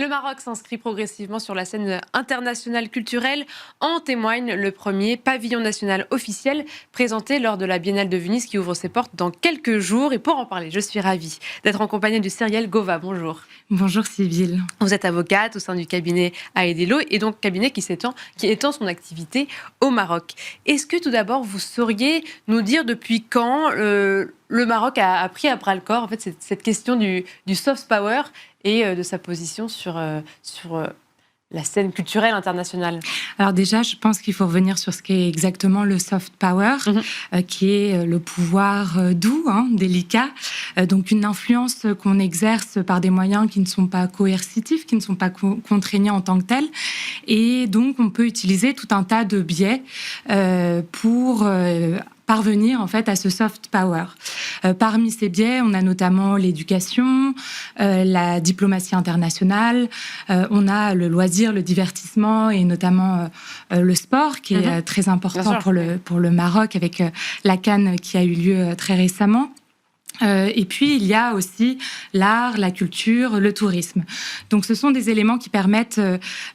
Le Maroc s'inscrit progressivement sur la scène internationale culturelle. En témoigne le premier pavillon national officiel présenté lors de la Biennale de Venise qui ouvre ses portes dans quelques jours. Et pour en parler, je suis ravie d'être en compagnie de Cyrielle Gova. Bonjour. Bonjour Sybille. Vous êtes avocate au sein du cabinet Aedelo et donc cabinet qui étend son activité au Maroc. Est-ce que tout d'abord vous sauriez nous dire depuis quand le Maroc a pris à bras le corps en fait, cette question du soft power et de sa position sur la scène culturelle internationale? Alors déjà, je pense qu'il faut revenir sur ce qu'est exactement le soft power, qui est le pouvoir doux, délicat, donc une influence qu'on exerce par des moyens qui ne sont pas coercitifs, qui ne sont pas contraignants en tant que tels, et donc on peut utiliser tout un tas de biais pour parvenir en fait à ce soft power. Parmi ces biais, on a notamment l'éducation, la diplomatie internationale, on a le loisir, le divertissement et notamment le sport qui est très important pour le Maroc avec la CAN qui a eu lieu très récemment. Et puis, il y a aussi l'art, la culture, le tourisme. Donc, ce sont des éléments qui permettent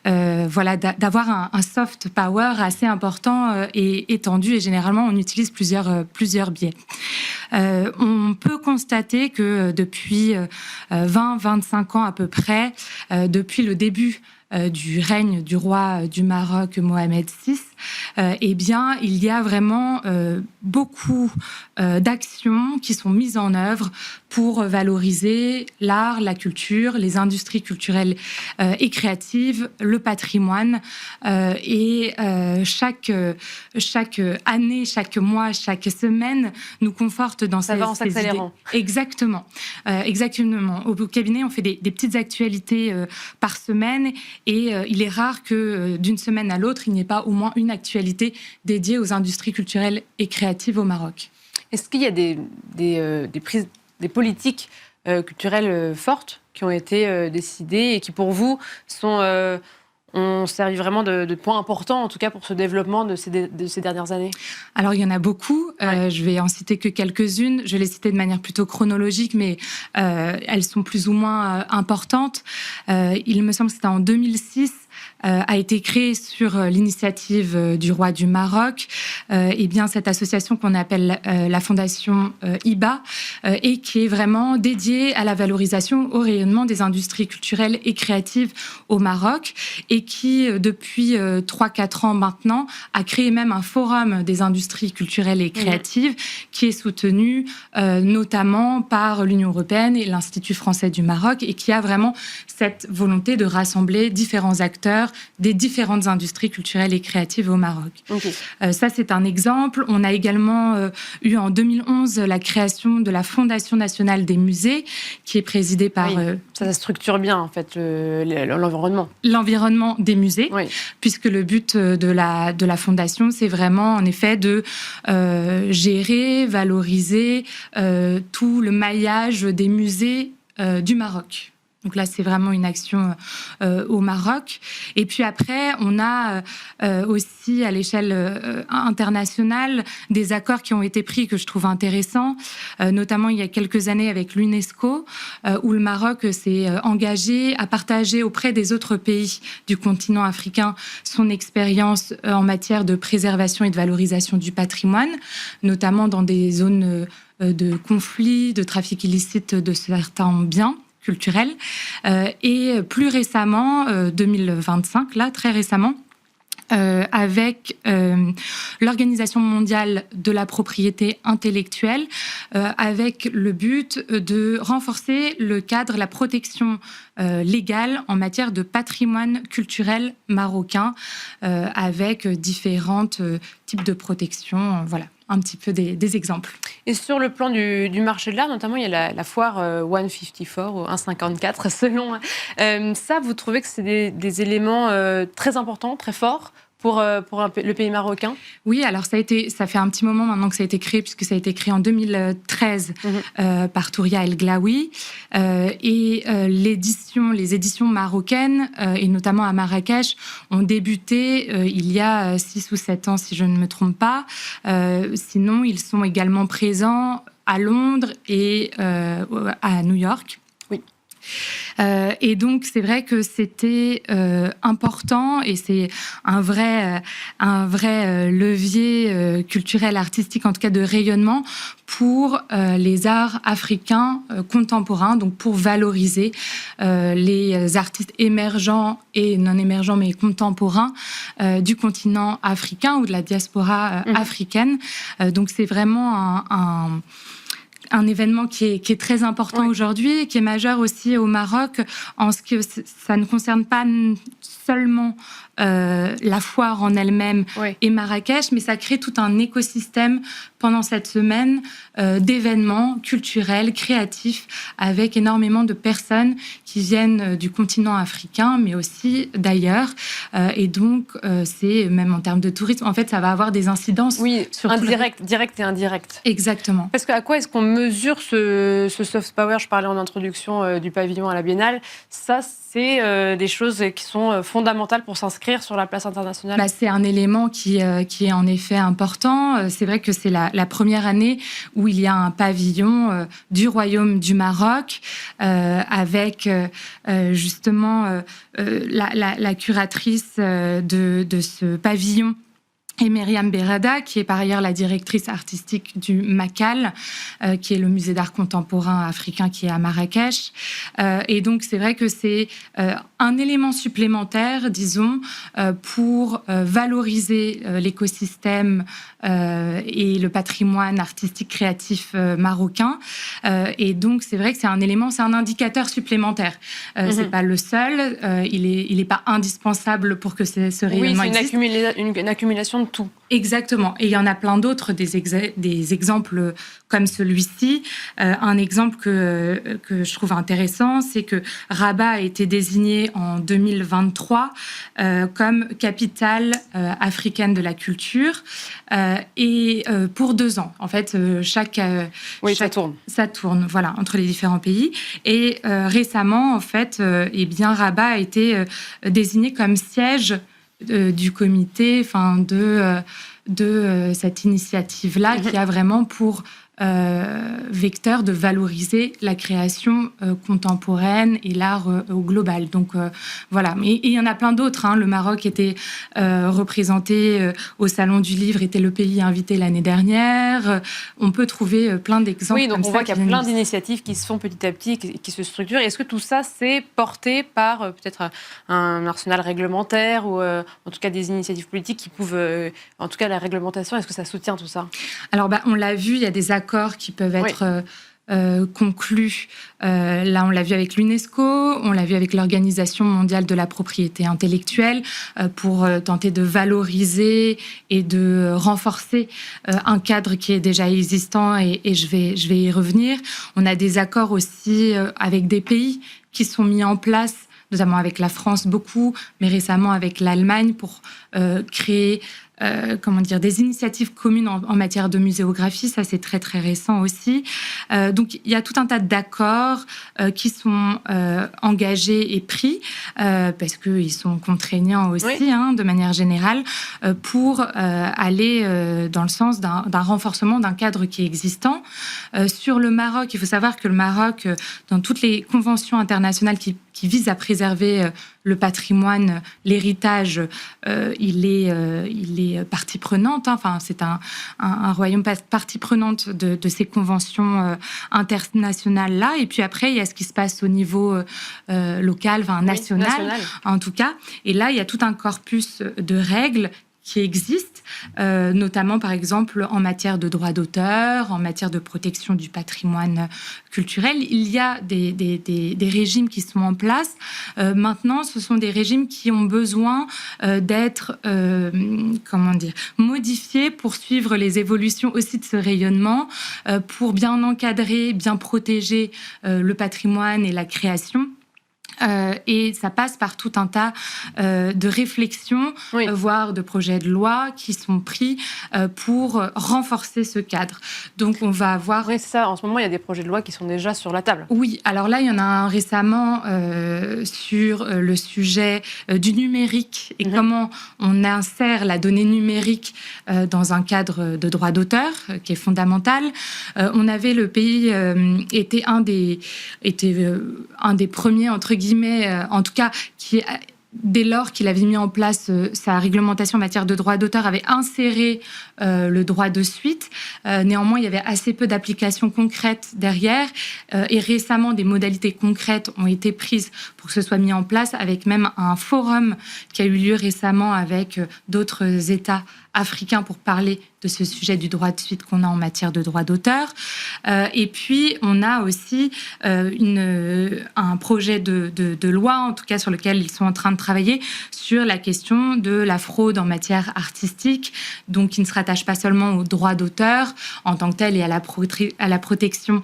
d'avoir un soft power assez important et étendu. Et généralement, on utilise plusieurs biais. On peut constater que depuis 20-25 ans à peu près, depuis le début du règne du roi du Maroc, Mohamed VI, eh bien, il y a vraiment beaucoup d'actions qui sont mises en œuvre pour valoriser l'art, la culture, les industries culturelles et créatives, le patrimoine. Et chaque année, chaque mois, chaque semaine nous conforte dans Ça va en s'accélérant. Exactement. Au cabinet, on fait des petites actualités par semaine et il est rare que d'une semaine à l'autre, il n'y ait pas au moins une actualité dédiée aux industries culturelles et créatives au Maroc. Est-ce qu'il y a des politiques culturelles fortes qui ont été décidées et qui, pour vous, ont servi vraiment de points importants, en tout cas pour ce développement de ces dernières années? Alors, il y en a beaucoup. Je vais en citer que quelques-unes. Je vais les citer de manière plutôt chronologique, mais elles sont plus ou moins importantes. Il me semble que c'était en 2006, a été créée sur l'initiative du roi du Maroc, et bien cette association qu'on appelle la fondation IBA, et qui est vraiment dédiée à la valorisation, au rayonnement des industries culturelles et créatives au Maroc, et qui, depuis 3-4 ans maintenant, a créé même un forum des industries culturelles et créatives qui est soutenu notamment par l'Union européenne et l'Institut français du Maroc, et qui a vraiment cette volonté de rassembler différents acteurs des différentes industries culturelles et créatives au Maroc. Ça, c'est un exemple. On a également eu en 2011 la création de la Fondation nationale des musées, qui est présidée par... Ça structure bien, en fait, l'environnement. L'environnement des musées, puisque le but de la Fondation, c'est vraiment, en effet, de gérer, valoriser tout le maillage des musées du Maroc. Donc là, c'est vraiment une action au Maroc. Et puis après, on a aussi à l'échelle internationale des accords qui ont été pris que je trouve intéressants, notamment il y a quelques années avec l'UNESCO, où le Maroc s'est engagé à partager auprès des autres pays du continent africain son expérience en matière de préservation et de valorisation du patrimoine, notamment dans des zones de conflit, de trafic illicite de certains biens culturel. Et plus récemment, 2025, là, très récemment, avec l'Organisation mondiale de la propriété intellectuelle, avec le but de renforcer le cadre, la protection légale en matière de patrimoine culturel marocain, avec différents types de protection. Voilà, un petit peu des exemples. Et sur le plan du marché de l'art, notamment, il y a la foire 154 ou 154, selon. Ça, vous trouvez que c'est des éléments très importants, très forts pour le pays marocain? Oui, alors ça fait un petit moment maintenant que ça a été créé, puisque ça a été créé en 2013 par Touria El Glaoui. Et les éditions marocaines, et notamment à Marrakech, ont débuté il y a 6 ou 7 ans, si je ne me trompe pas. Sinon, ils sont également présents à Londres et à New York. Et donc, c'est vrai que c'était important et c'est un vrai levier culturel, artistique, en tout cas de rayonnement pour les arts africains contemporains, donc pour valoriser les artistes émergents et non émergents, mais contemporains du continent africain ou de la diaspora africaine. Donc, c'est vraiment un événement qui est très important aujourd'hui et qui est majeur aussi au Maroc en ce que ça ne concerne pas seulement la foire en elle-même et Marrakech, mais ça crée tout un écosystème pendant cette semaine d'événements culturels, créatifs, avec énormément de personnes qui viennent du continent africain, mais aussi d'ailleurs. Et donc, c'est même en termes de tourisme, en fait, ça va avoir des incidences. Oui, sur direct et indirect. Exactement. Parce qu'à quoi est-ce qu'on mesure ce soft power? Je parlais en introduction du pavillon à la Biennale. Ça, c'est des choses qui sont fondamentales pour s'inscrire sur la place internationale. C'est un élément qui est en effet important. C'est vrai que c'est la première année où il y a un pavillon du Royaume du Maroc avec justement la curatrice de ce pavillon et Myriam Berada, qui est par ailleurs la directrice artistique du MACAL, qui est le musée d'art contemporain africain qui est à Marrakech. Et donc, c'est vrai que c'est un élément supplémentaire, disons, pour valoriser l'écosystème et le patrimoine artistique créatif marocain. Et donc, c'est vrai que c'est un indicateur supplémentaire. C'est pas le seul, il est pas indispensable pour que ce rayonnement existe. Une accumulation de tout. Exactement. Et il y en a plein d'autres, des exemples comme celui-ci. Un exemple que je trouve intéressant, c'est que Rabat a été désignée en 2023 comme capitale africaine de la culture et pour 2 ans. En fait, ça tourne. Ça tourne, voilà, entre les différents pays. Et récemment, en fait, Rabat a été désigné comme siège du comité, de cette initiative-là, qui a vraiment pour vecteur de valoriser la création contemporaine et l'art au global. Donc voilà. Mais il y en a plein d'autres. Le Maroc était représenté au Salon du Livre, était le pays invité l'année dernière. On peut trouver plein d'exemples. Oui, donc on voit qu'il y a plein d'initiatives qui se font petit à petit, qui se structurent. Est-ce que tout ça, c'est porté par peut-être un arsenal réglementaire ou en tout cas des initiatives politiques qui peuvent... en tout cas, la réglementation, est-ce que ça soutient tout ça? Alors, on l'a vu, il y a des accords qui peuvent être conclus. Là, on l'a vu avec l'UNESCO, on l'a vu avec l'Organisation mondiale de la propriété intellectuelle pour tenter de valoriser et de renforcer un cadre qui est déjà existant et je vais y revenir. On a des accords aussi avec des pays qui sont mis en place, notamment avec la France beaucoup, mais récemment avec l'Allemagne pour créer des initiatives communes en matière de muséographie. Ça, c'est très, très récent aussi. Donc, il y a tout un tas d'accords qui sont engagés et pris, parce qu'ils sont contraignants aussi, de manière générale, pour aller dans le sens d'un renforcement d'un cadre qui est existant. Sur le Maroc, il faut savoir que le Maroc, dans toutes les conventions internationales qui visent à préserver le patrimoine, l'héritage, il est partie prenante. Enfin, c'est un royaume partie prenante de ces conventions internationales-là. Et puis après, il y a ce qui se passe au niveau local, national, en tout cas. Et là, il y a tout un corpus de règles qui existent, notamment par exemple en matière de droit d'auteur, en matière de protection du patrimoine culturel. Il y a des régimes qui sont en place. Maintenant, ce sont des régimes qui ont besoin d'être modifiés pour suivre les évolutions aussi de ce rayonnement, pour bien encadrer, bien protéger le patrimoine et la création. Et ça passe par tout un tas de réflexions, voire de projets de loi qui sont pris pour renforcer ce cadre. Donc on va avoir... Oui, c'est ça. En ce moment, il y a des projets de loi qui sont déjà sur la table. Oui, alors là, il y en a un récemment sur le sujet du numérique et comment on insère la donnée numérique dans un cadre de droit d'auteur qui est fondamental. On avait, le pays était un des premiers, entre guillemets, en tout cas, qui, dès lors qu'il avait mis en place sa réglementation en matière de droit d'auteur, avait inséré le droit de suite. Néanmoins, il y avait assez peu d'applications concrètes derrière. Et récemment, des modalités concrètes ont été prises pour que ce soit mis en place, avec même un forum qui a eu lieu récemment avec d'autres États africains pour parler de ce sujet du droit de suite qu'on a en matière de droit d'auteur. Et puis, on a aussi un projet de loi, en tout cas sur lequel ils sont en train de travailler, sur la question de la fraude en matière artistique, donc qui ne se rattache pas seulement au droit d'auteur en tant que tel et à la protection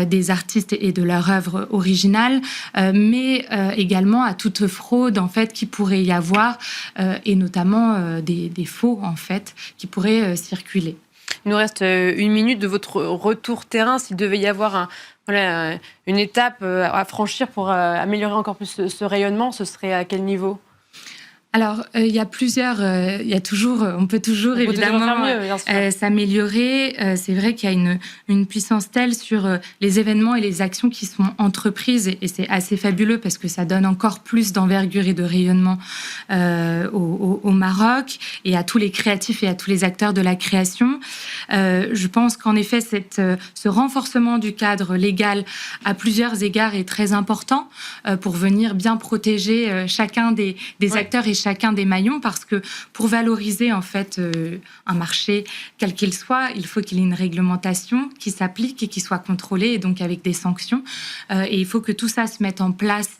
des artistes et de leur œuvre originale, mais également à toute fraude en fait qui pourrait y avoir, et notamment des faux en fait qui pourraient circuler. Il nous reste 1 minute de votre retour terrain. S'il devait y avoir une étape à franchir pour améliorer encore plus ce rayonnement, ce serait à quel niveau ? Alors, il y a plusieurs, on peut toujours évidemment s'améliorer. C'est vrai qu'il y a une puissance telle sur les événements et les actions qui sont entreprises, et c'est assez fabuleux parce que ça donne encore plus d'envergure et de rayonnement au Maroc et à tous les créatifs et à tous les acteurs de la création. Je pense qu'en effet, ce renforcement du cadre légal à plusieurs égards est très important pour venir bien protéger chacun des acteurs et chacun des maillons, parce que pour valoriser en fait un marché quel qu'il soit, il faut qu'il y ait une réglementation qui s'applique et qui soit contrôlée, et donc avec des sanctions. Et il faut que tout ça se mette en place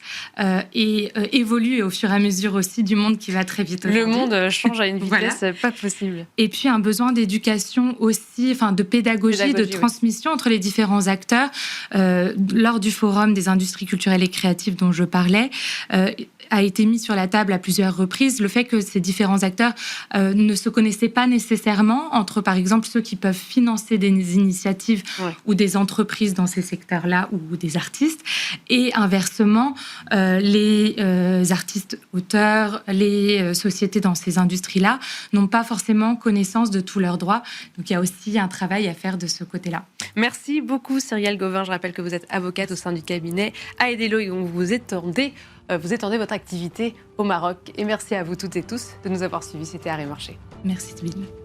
et évolue au fur et à mesure aussi du monde qui va très vite aujourd'hui. Le monde change à une vitesse pas possible. Et puis un besoin d'éducation aussi, enfin de pédagogie, de transmission entre les différents acteurs. Lors du forum des industries culturelles et créatives dont je parlais, a été mis sur la table à plusieurs reprises le fait que ces différents acteurs ne se connaissaient pas nécessairement, entre par exemple ceux qui peuvent financer des initiatives ou des entreprises dans ces secteurs-là, ou des artistes, et inversement les artistes auteurs, les sociétés dans ces industries-là n'ont pas forcément connaissance de tous leurs droits. Donc il y a aussi un travail à faire de ce côté-là. Merci beaucoup Cyrielle Gauvin. Je rappelle que vous êtes avocate au sein du cabinet Aedelo et dont vous étendez votre activité au Maroc. Et merci à vous toutes et tous de nous avoir suivis. C'était Arrêt Marché. Merci Sybille.